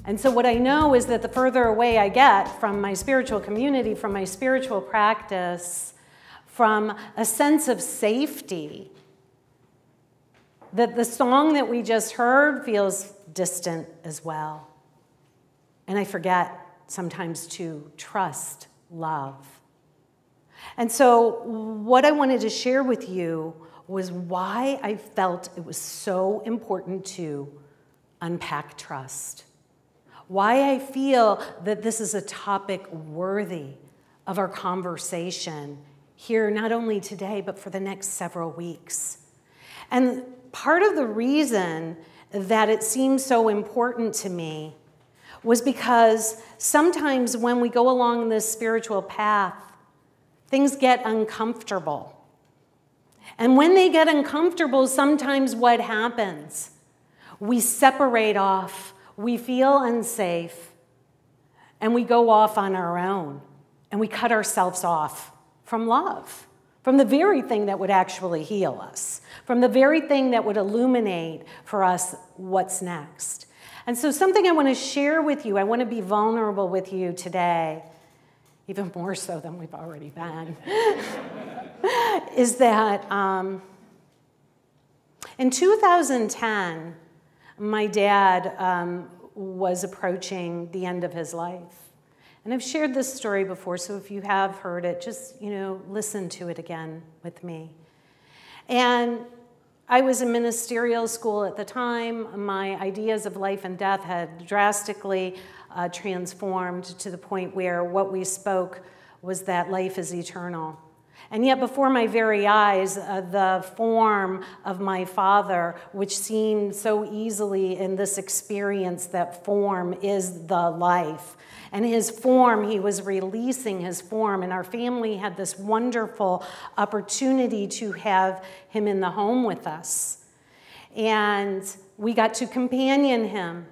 And so what I know is that the further away I get from my spiritual community, from my spiritual practice, from a sense of safety, that the song that we just heard feels distant as well. And I forget sometimes to trust love. And so what I wanted to share with you was why I felt it was so important to unpack trust. Why I feel that this is a topic worthy of our conversation here, not only today, but for the next several weeks. And part of the reason that it seems so important to me was because sometimes when we go along this spiritual path, things get uncomfortable. And when they get uncomfortable, sometimes what happens? We separate off. We feel unsafe, and we go off on our own, and we cut ourselves off from love, from the very thing that would actually heal us, from the very thing that would illuminate for us what's next. And so something I want to share with you, I want to be vulnerable with you today, even more so than we've already been, is that in 2010, my dad was approaching the end of his life. And I've shared this story before, so if you have heard it, just, listen to it again with me. And I was in ministerial school at the time. My ideas of life and death had drastically transformed to the point where what we spoke was that life is eternal. And yet before my very eyes, the form of my father, which seemed so easily in this experience that form is the life. And his form, he was releasing his form. And our family had this wonderful opportunity to have him in the home with us. And we got to companion him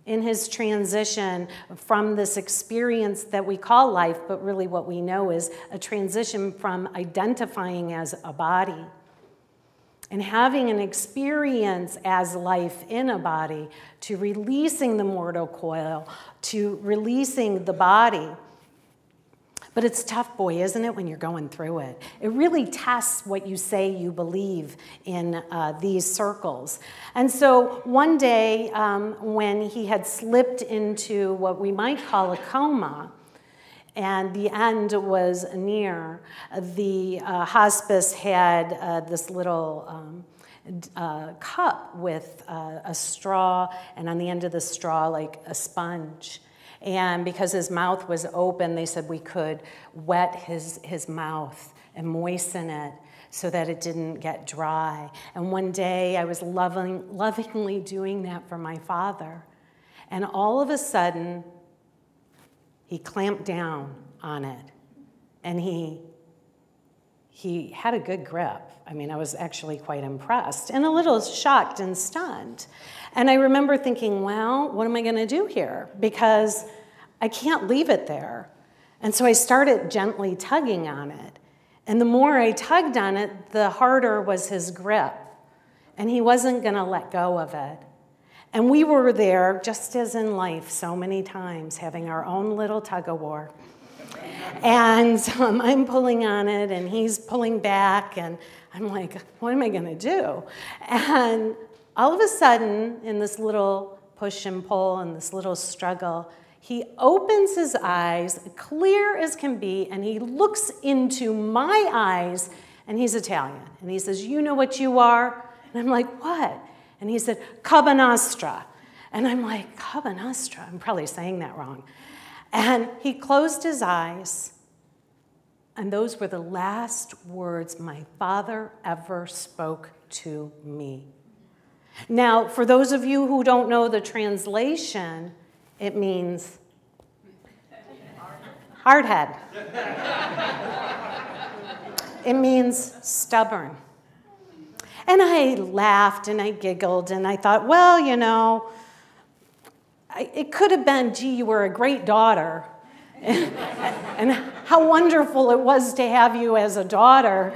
in his transition from this experience that we call life, but really what we know is a transition from identifying as a body and having an experience as life in a body to releasing the mortal coil, to releasing the body. But it's tough, boy, isn't it, when you're going through it? It really tests what you say you believe in these circles. And so one day, when he had slipped into what we might call a coma, and the end was near, the hospice had this little cup with a straw, and on the end of the straw, like a sponge. And because his mouth was open, they said we could wet his mouth and moisten it so that it didn't get dry. And one day I was lovingly doing that for my father. And all of a sudden, he clamped down on it. And he had a good grip. I mean, I was actually quite impressed and a little shocked and stunned. And I remember thinking, well, what am I going to do here? Because I can't leave it there. And so I started gently tugging on it. And the more I tugged on it, the harder was his grip. And he wasn't going to let go of it. And we were there, just as in life so many times, having our own little tug-of-war. And I'm pulling on it, and he's pulling back, and I'm like, what am I going to do? And all of a sudden, in this little push and pull and this little struggle, he opens his eyes, clear as can be, and he looks into my eyes, and he's Italian. And he says, you know what you are? And I'm like, what? And he said, Cava Nostra. And I'm like, Cava Nostra? I'm probably saying that wrong. And he closed his eyes, and those were the last words my father ever spoke to me. Now, for those of you who don't know the translation, it means hardhead. It means stubborn. And I laughed and I giggled and I thought, well, you know, it could have been, gee, you were a great daughter. And how wonderful it was to have you as a daughter.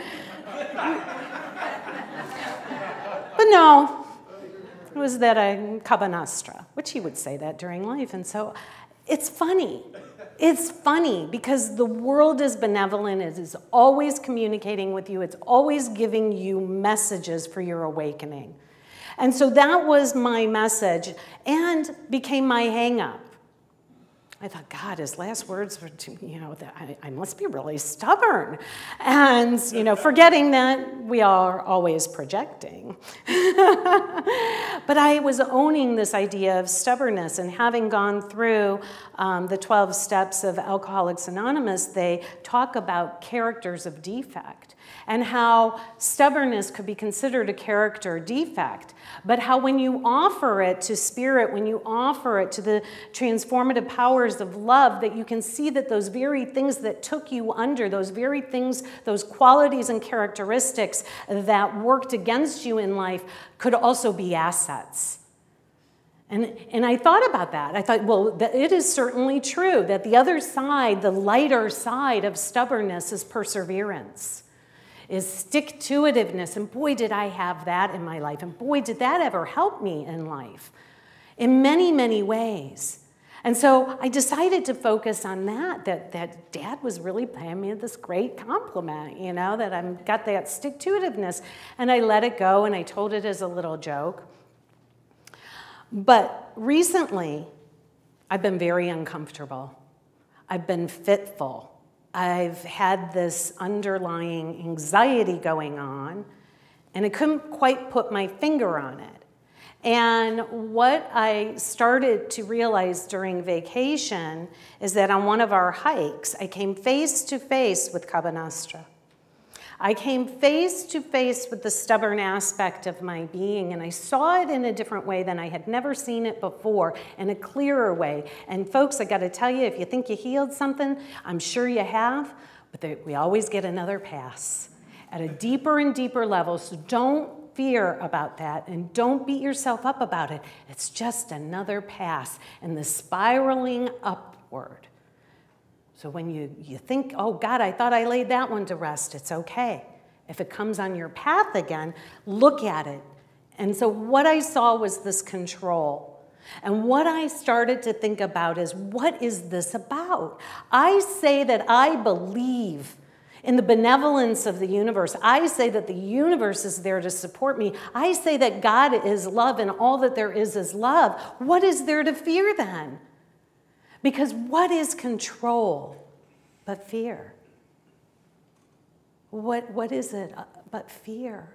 But no, was that I'm Caba Nostra, which he would say that during life. And so it's funny. It's funny because the world is benevolent. It is always communicating with you. It's always giving you messages for your awakening. And so that was my message and became my hang-up. I thought, God, his last words were, I must be really stubborn. And, forgetting that we are always projecting. But I was owning this idea of stubbornness, and having gone through the 12 steps of Alcoholics Anonymous, they talk about characters of defect and how stubbornness could be considered a character defect, but how when you offer it to spirit, when you offer it to the transformative powers of love, that you can see that those very things that took you under, those very things, those qualities and characteristics that worked against you in life could also be assets. And I thought about that. I thought, well, it is certainly true that the other side, the lighter side of stubbornness is perseverance, is stick-to-itiveness. And boy, did I have that in my life. And boy, did that ever help me in life in many, many ways. And so I decided to focus on that Dad was really paying me this great compliment, that I've got that stick-to-itiveness. And I let it go, and I told it as a little joke. But recently, I've been very uncomfortable. I've been fitful. I've had this underlying anxiety going on, and I couldn't quite put my finger on it. And what I started to realize during vacation is that on one of our hikes, I came face to face with Caba Nostra. I came face to face with the stubborn aspect of my being, and I saw it in a different way than I had never seen it before, in a clearer way. And folks, I got to tell you, if you think you healed something, I'm sure you have, but we always get another pass at a deeper and deeper level. So don't fear about that, and don't beat yourself up about it. It's just another pass in the spiraling upward. So when you think, oh, God, I thought I laid that one to rest, it's okay. If it comes on your path again, look at it. And so what I saw was this control. And what I started to think about is, what is this about? I say that I believe in the benevolence of the universe. I say that the universe is there to support me. I say that God is love and all that there is love. What is there to fear then? Because what is control but fear? What is it but fear?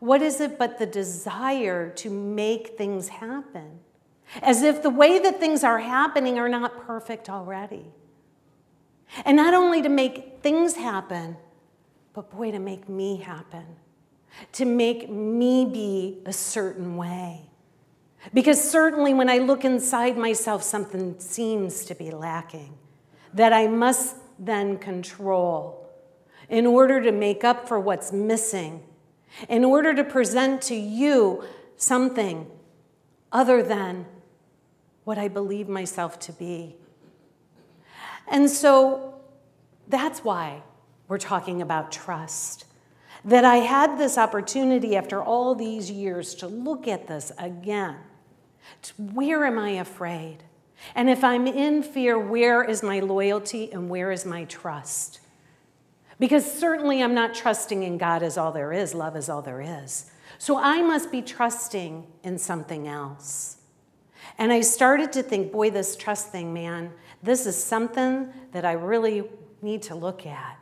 What is it but the desire to make things happen? As if the way that things are happening are not perfect already. And not only to make things happen, but boy, to make me happen. To make me be a certain way. Because certainly when I look inside myself, something seems to be lacking that I must then control in order to make up for what's missing, in order to present to you something other than what I believe myself to be. And so that's why we're talking about trust. That I had this opportunity after all these years to look at this again. Where am I afraid? And if I'm in fear, where is my loyalty and where is my trust? Because certainly I'm not trusting in God as all there is, love is all there is. So I must be trusting in something else. And I started to think, boy, this trust thing, man, this is something that I really need to look at.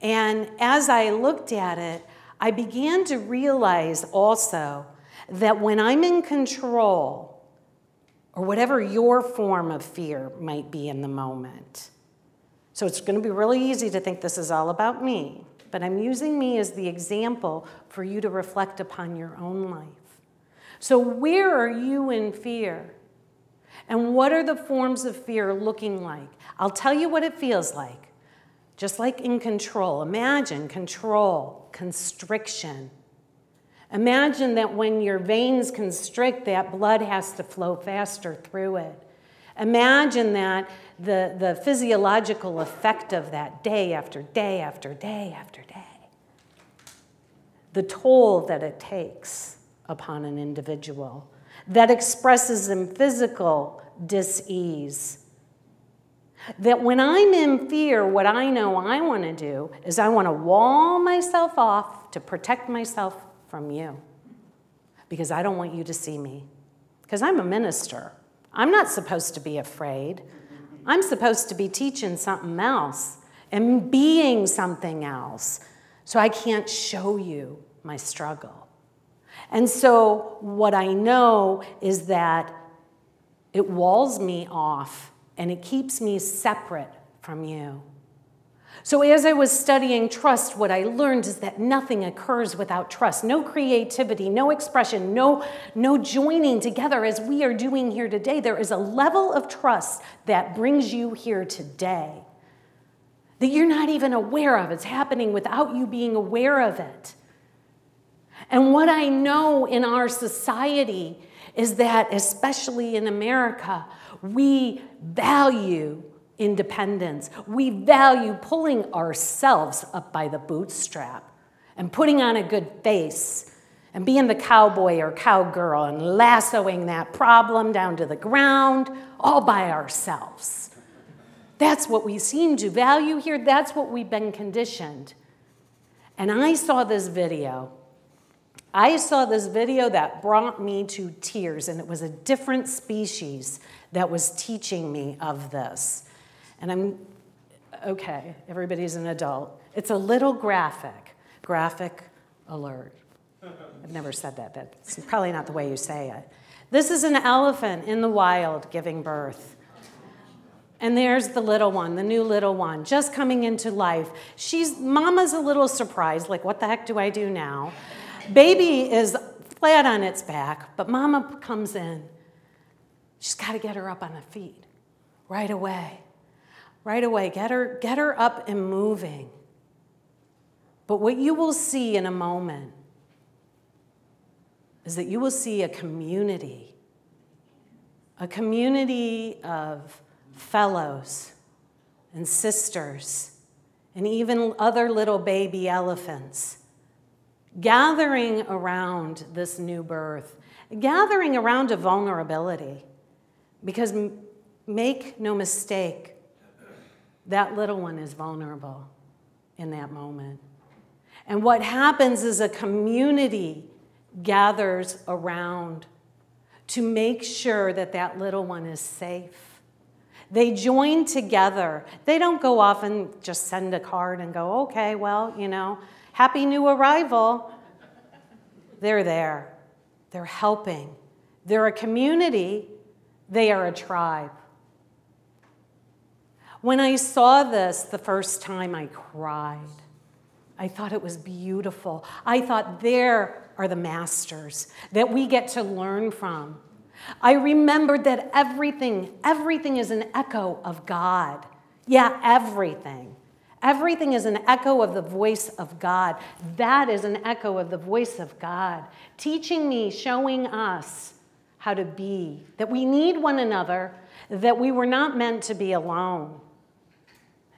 And as I looked at it, I began to realize also that when I'm in control, or whatever your form of fear might be in the moment, so it's going to be really easy to think this is all about me, but I'm using me as the example for you to reflect upon your own life. So where are you in fear? And what are the forms of fear looking like? I'll tell you what it feels like. Just like in control, imagine control, constriction. Imagine that when your veins constrict, that blood has to flow faster through it. Imagine that the physiological effect of that day after day after day after day. The toll that it takes. upon an individual, that expresses in physical dis-ease. That when I'm in fear, what I know I want to do is I want to wall myself off to protect myself from you. Because I don't want you to see me. Because I'm a minister. I'm not supposed to be afraid. I'm supposed to be teaching something else and being something else. So I can't show you my struggle. And so what I know is that it walls me off and it keeps me separate from you. So as I was studying trust, what I learned is that nothing occurs without trust. No creativity, no expression, no joining together as we are doing here today. There is a level of trust that brings you here today that you're not even aware of. It's happening without you being aware of it. And what I know in our society is that, especially in America, we value independence. We value pulling ourselves up by the bootstrap and putting on a good face and being the cowboy or cowgirl and lassoing that problem down to the ground all by ourselves. That's what we seem to value here. That's what we've been conditioned. And I saw this video. That brought me to tears, and it was a different species that was teaching me of this. And okay, everybody's an adult. It's a little graphic. Graphic alert. I've never said that. That's probably not the way you say it. This is an elephant in the wild giving birth. And there's the little one, the new little one, just coming into life. Mama's a little surprised, like, what the heck do I do now? Baby is flat on its back, but Mama comes in. She's got to get her up on her feet right away. Right away, get her up and moving. But what you will see in a moment is that you will see a community of fellows and sisters and even other little baby elephants gathering around this new birth, gathering around a vulnerability. Because make no mistake, that little one is vulnerable in that moment. And what happens is a community gathers around to make sure that that little one is safe. They join together. They don't go off and just send a card and go, okay, well, happy new arrival. They're there. They're helping. They're a community. They are a tribe. When I saw this the first time, I cried. I thought it was beautiful. I thought there are the masters that we get to learn from. I remembered that everything is an echo of God. Yeah, everything. Everything is an echo of the voice of God. That is an echo of the voice of God, teaching me, showing us how to be, that we need one another, that we were not meant to be alone.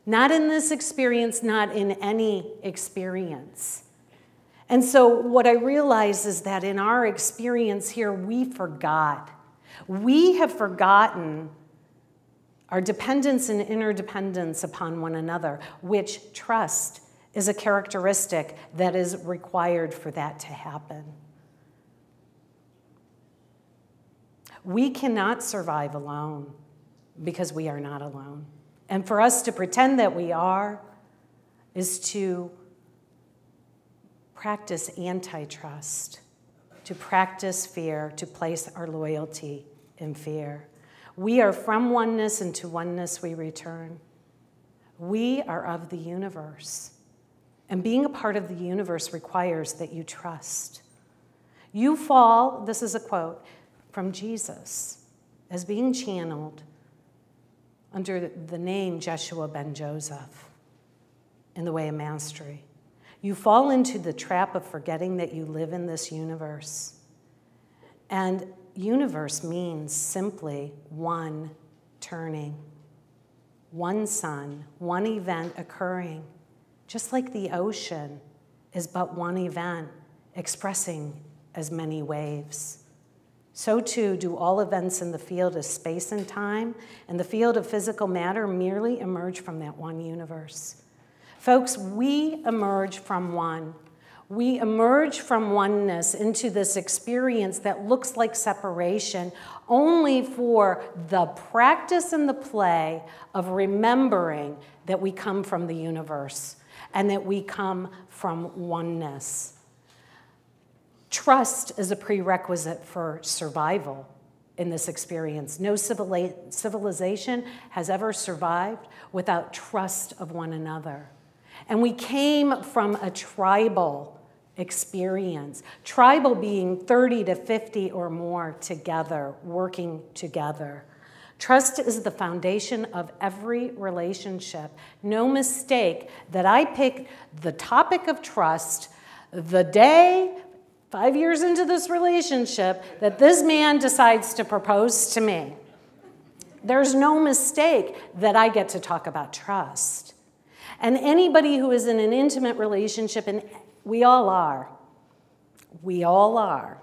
Not in this experience, not in any experience. And so what I realize is that in our experience here, we forgot. We have forgotten our dependence and interdependence upon one another, which trust is a characteristic that is required for that to happen. We cannot survive alone because we are not alone. And for us to pretend that we are is to practice antitrust, to practice fear, to place our loyalty in fear. We are from oneness, and to oneness we return. We are of the universe. And being a part of the universe requires that you trust. You fall, this is a quote from Jesus, as being channeled under the name Jeshua ben Joseph in the way of mastery. You fall into the trap of forgetting that you live in this universe. And universe means simply one turning, one sun, one event occurring, just like the ocean is but one event expressing as many waves. So too do all events in the field of space and time and the field of physical matter merely emerge from that one universe. Folks, we emerge from one. We emerge from oneness into this experience that looks like separation only for the practice and the play of remembering that we come from the universe and that we come from oneness. Trust is a prerequisite for survival in this experience. No civilization has ever survived without trust of one another. And we came from a tribal experience, tribal being 30 to 50 or more together, working together. Trust is the foundation of every relationship. No mistake that I picked the topic of trust the day 5 years into this relationship that this man decides to propose to me. There's no mistake that I get to talk about trust. And anybody who is in an intimate relationship, and we all are.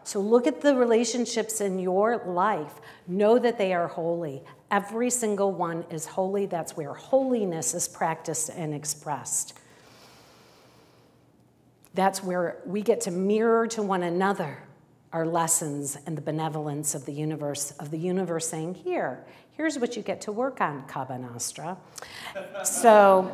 So look at the relationships in your life. Know that they are holy. Every single one is holy. That's where holiness is practiced and expressed. That's where we get to mirror to one another our lessons and the benevolence of the universe saying, here's what you get to work on, Cava Nostra. So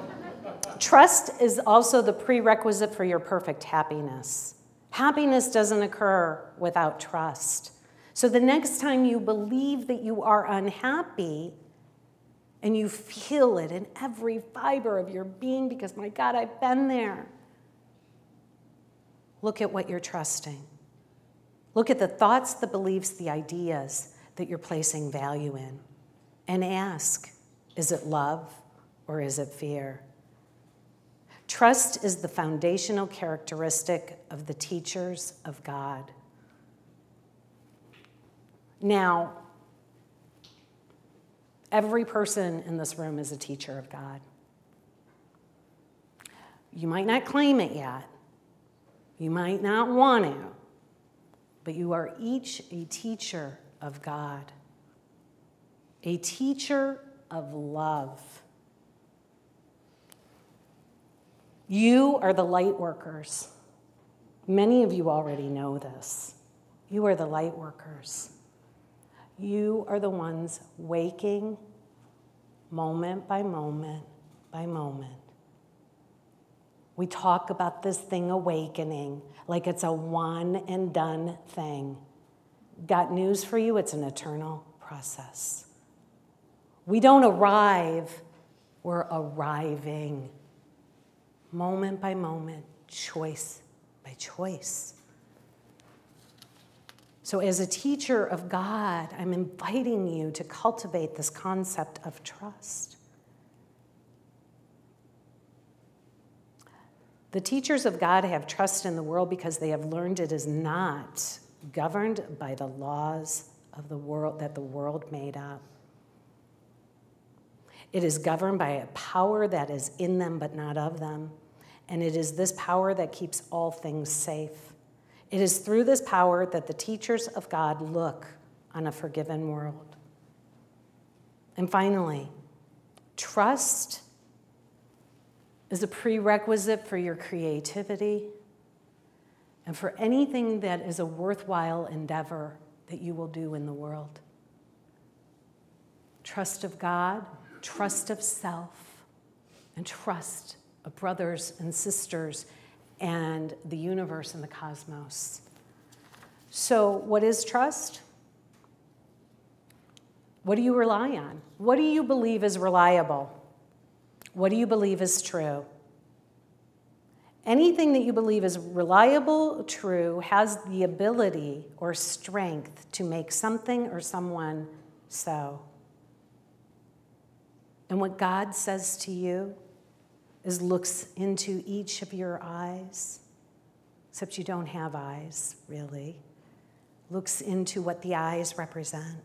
trust is also the prerequisite for your perfect happiness. Happiness doesn't occur without trust. So the next time you believe that you are unhappy and you feel it in every fiber of your being because, my God, I've been there. Look at what you're trusting. Look at the thoughts, the beliefs, the ideas that you're placing value in. And ask, is it love or is it fear? Trust is the foundational characteristic of the teachers of God. Now, every person in this room is a teacher of God. You might not claim it yet. You might not want to, but you are each a teacher of God, a teacher of love. You are the light workers. Many of you already know this. You are the light workers. You are the ones waking moment by moment by moment. We talk about this thing awakening like it's a one and done thing. Got news for you, it's an eternal process. We don't arrive, we're arriving. Moment by moment, choice by choice. So as a teacher of God, I'm inviting you to cultivate this concept of trust. The teachers of God have trust in the world because they have learned it is not governed by the laws of the world that the world made up. It is governed by a power that is in them but not of them. And it is this power that keeps all things safe. It is through this power that the teachers of God look on a forgiven world. And finally, trust is a prerequisite for your creativity and for anything that is a worthwhile endeavor that you will do in the world. Trust of God, trust of self, and trust of brothers and sisters and the universe and the cosmos. So what is trust? What do you rely on? What do you believe is reliable? What do you believe is true? Anything that you believe is reliable, true, has the ability or strength to make something or someone so. And what God says to you is looks into each of your eyes, except you don't have eyes, really. Looks into what the eyes represent,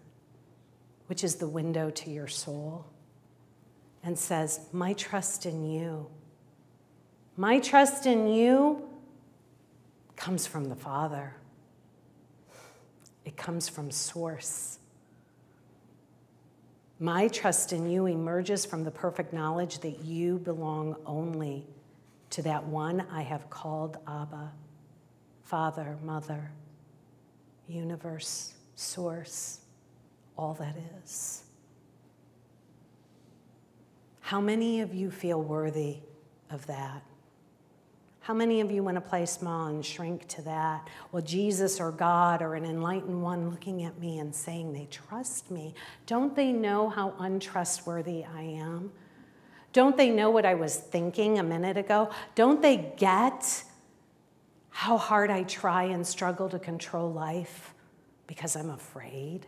which is the window to your soul, and says, my trust in you. My trust in you comes from the Father. It comes from source. My trust in you emerges from the perfect knowledge that you belong only to that one I have called Abba, Father, Mother, universe, source, all that is. How many of you feel worthy of that? How many of you want to play small and shrink to that? Well, Jesus or God or an enlightened one looking at me and saying they trust me. Don't they know how untrustworthy I am? Don't they know what I was thinking a minute ago? Don't they get how hard I try and struggle to control life because I'm afraid?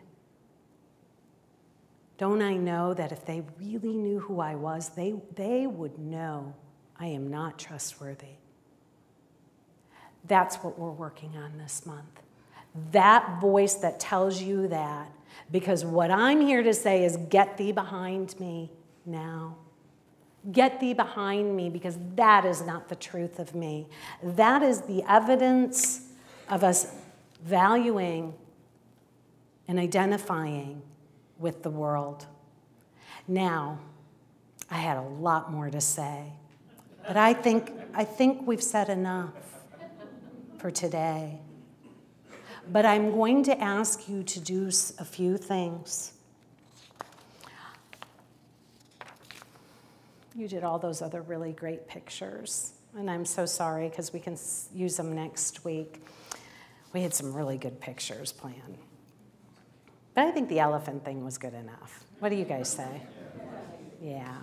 Don't I know that if they really knew who I was, they would know I am not trustworthy? That's what we're working on this month. That voice that tells you that. Because what I'm here to say is get thee behind me now. Get thee behind me, because that is not the truth of me. That is the evidence of us valuing and identifying with the world. Now, I had a lot more to say, but I think we've said enough for today. But I'm going to ask you to do a few things. You did all those other really great pictures, and I'm so sorry because we can use them next week. We had some really good pictures planned. But I think the elephant thing was good enough. What do you guys say? Yeah.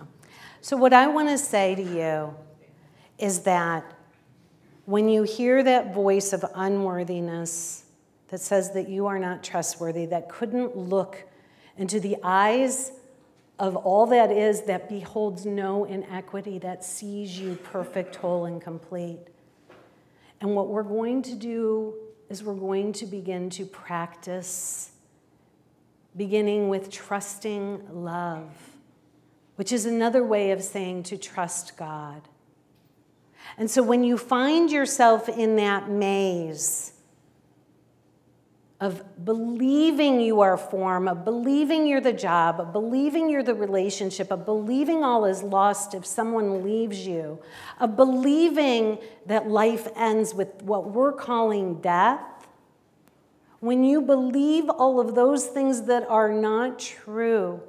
So what I want to say to you is that when you hear that voice of unworthiness that says that you are not trustworthy, that couldn't look into the eyes of all that is, that beholds no inequity, that sees you perfect, whole, and complete. And what we're going to do is we're going to begin to practice, beginning with trusting love, which is another way of saying to trust God. And so when you find yourself in that maze of believing you are form, of believing you're the job, of believing you're the relationship, of believing all is lost if someone leaves you, of believing that life ends with what we're calling death, when you believe all of those things that are not true,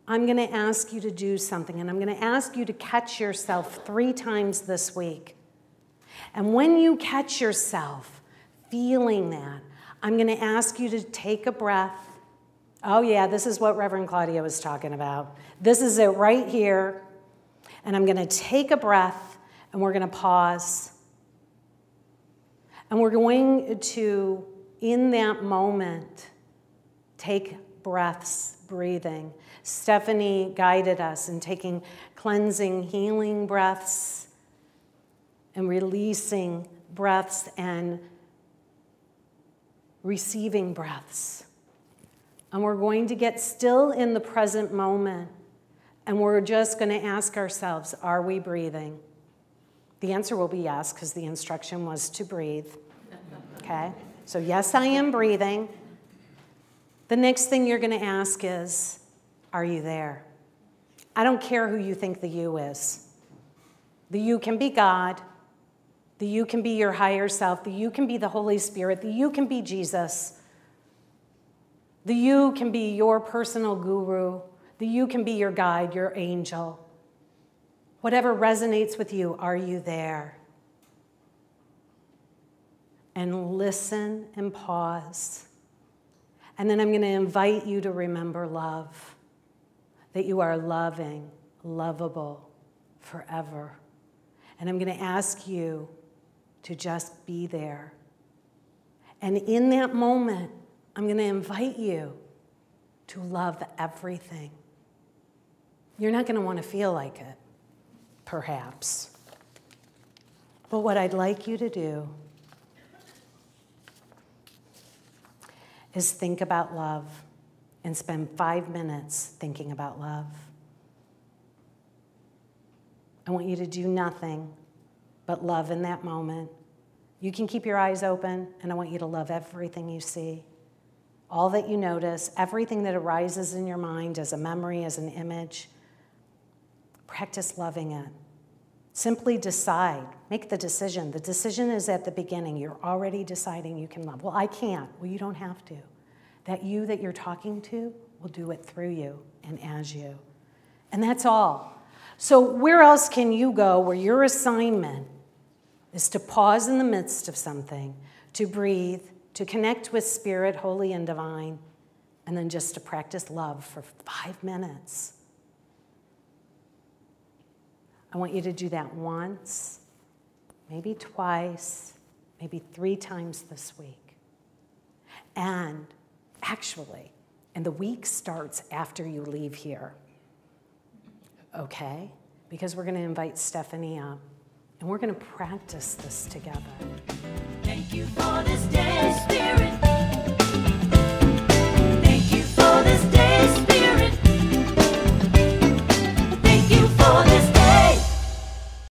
I'm going to ask you to do something, and I'm going to ask you to catch yourself 3 times this week. And when you catch yourself feeling that, I'm going to ask you to take a breath. Oh yeah, this is what Reverend Claudia was talking about. This is it right here. And I'm going to take a breath, and we're going to pause. And we're going to, in that moment, take breaths, breathing. Stephanie guided us in taking cleansing, healing breaths and releasing breaths and receiving breaths. And we're going to get still in the present moment, and we're just going to ask ourselves, are we breathing? The answer will be yes, because the instruction was to breathe. Okay? So yes, I am breathing. The next thing you're going to ask is, are you there? I don't care who you think the you is. The you can be God. The you can be your higher self. The you can be the Holy Spirit. The you can be Jesus. The you can be your personal guru. The you can be your guide, your angel. Whatever resonates with you, are you there? And listen and pause. And then I'm going to invite you to remember love. That you are loving, lovable forever. And I'm going to ask you to just be there. And in that moment, I'm going to invite you to love everything. You're not going to want to feel like it, perhaps. But what I'd like you to do is think about love. And spend 5 minutes thinking about love. I want you to do nothing but love in that moment You can keep your eyes open, and I want you to love everything you see, all that you notice, everything that arises in your mind as a memory, as an image. Practice loving it. Simply decide. Make the decision. The decision is at the beginning. You're already deciding you can love. Well, I can't. Well, you don't have to. That you that you're talking to will do it through you and as you. And that's all. So where else can you go where your assignment is to pause in the midst of something, to breathe, to connect with Spirit, holy and divine, and then just to practice love for 5 minutes? I want you to do that once, maybe twice, maybe 3 times this week. And actually, and the week starts after you leave here, okay? Because we're going to invite Stephanie up, and we're going to practice this together.